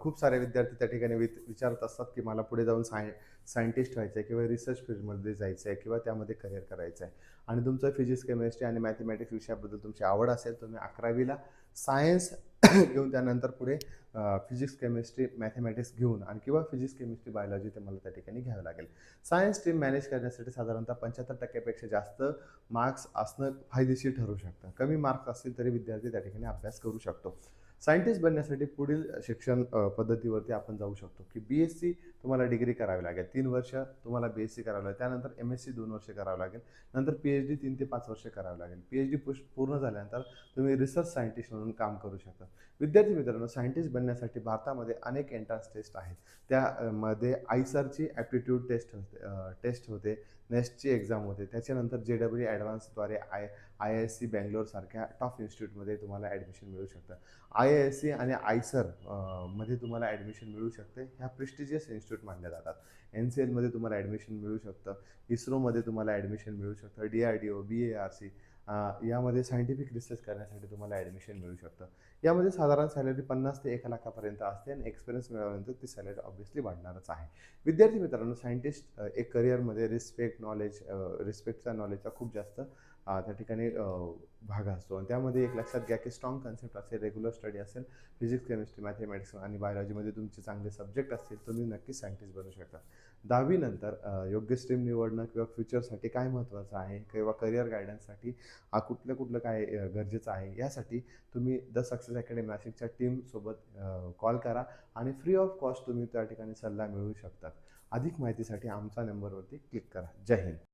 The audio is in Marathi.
खूप सारे विद्यार्थी त्या ठिकाणी विचारत असतात, की मला पुढे जाऊन सायंटिस्ट व्हायचं आहे किंवा रिसर्च फील्डमध्ये जायचं आहे किंवा त्यामध्ये करिअर करायचं आहे आणि तुमचं फिजिक्स, केमिस्ट्री आणि मॅथमॅटिक्स विषयाबद्दल तुमची आवड असेल, तुम्ही 11वीला सायन्स घेऊन त्यानंतर पुढे फिजिक्स, केमिस्ट्री, मॅथमॅटिक्स घेऊन आणि किंवा फिजिक्स, केमिस्ट्री, बायोलॉजी तुम्हाला त्या ठिकाणी घ्यावं लागेल. सायन्स स्ट्रीम मॅनेज करण्यासाठी साधारणतः 75% पेक्षा जास्त मार्क्स असणं फायदेशीर ठरू शकतं. कमी मार्क्स असतील तरी विद्यार्थी त्या ठिकाणी अभ्यास करू शकतो. सायंटिस्ट बनण्यासाठी पुढील शिक्षण पद्धतीवरती आपण जाऊ शकतो, की बी-एस-सी तुम्हाला डिग्री करावी लागेल. 3 वर्ष तुम्हाला बी-एस-सी करावं लागेल. त्यानंतर एम-एस-सी 2 वर्ष करावं लागेल. नंतर पी-एच-डी 3 ते 5 वर्ष करावं लागेल. पी-एच-डी पूर्ण झाल्यानंतर तुम्ही रिसर्च सायंटिस्ट म्हणून काम करू शकता. विद्यार्थी मित्रांनो, सायंटिस्ट बनण्यासाठी भारतामध्ये अनेक एंट्रन्स टेस्ट आहेत. त्यामध्ये आयसरची ॲप्टिट्यूड टेस्ट होते, नेस्टची एक्झाम होते. त्याच्यानंतर जे-डबल-ई ॲडव्हान्सद्वारे आय-आय-एस-सी बँगलोरसारख्या टॉप इन्स्टिट्यूटमध्ये तुम्हाला ॲडमिशन मिळू शकतं. आय-आय-एस-सी आणि आयसर मध्ये तुम्हाला ॲडमिशन मिळू शकते. ह्या प्रेस्टिजियस इन्स्टिट्यूट मानल्या जातात. एन-सी-एलमध्ये तुम्हाला ॲडमिशन मिळू शकतं. इस्रोमध्ये तुम्हाला ॲडमिशन मिळू शकतं. डी-आर-डी-ओ, बी-ए-आर-सी यामध्ये सायंटिफिक रिसर्च करण्यासाठी तुम्हाला ॲडमिशन मिळू शकतं. यामध्ये साधारण सॅलरी 50 ते 1 लाखापर्यंत असते आणि एक्सपिरियन्स मिळाल्यानंतर ती सॅलरी ऑब्व्हियसली वाढणारच आहे. विद्यार्थी मित्रांनो, सायंटिस्ट एक करिअरमध्ये रिस्पेक्टचा नॉलेजचा खूप जास्त त्या ठिकाणी भाग असतो आणि त्यामध्ये एक लक्षात घ्या, की स्ट्रॉंग कन्सेप्ट असेल, रेग्युलर स्टडी असेल, फिजिक्स, केमिस्ट्री, मॅथमॅटिक्स आणि बायोलॉजीमध्ये तुमचे चांगले सब्जेक्ट असतील, तुम्ही नक्कीच सायंटिस्ट बनू शकता. 10वी नंतर योग्य स्ट्रीम निवडणं किंवा फ्युचरसाठी काय महत्त्वाचं आहे किंवा करिअर गायडन्ससाठी कुठलं काय गरजेचं आहे, यासाठी तुम्ही द सक्सेस अकॅडमी नाशिकच्या टीमसोबत कॉल करा आणि फ्री ऑफ कॉस्ट तुम्ही त्या ठिकाणी सल्ला मिळवू शकतात. अधिक माहितीसाठी आमचा नंबरवरती क्लिक करा. जय हिंद.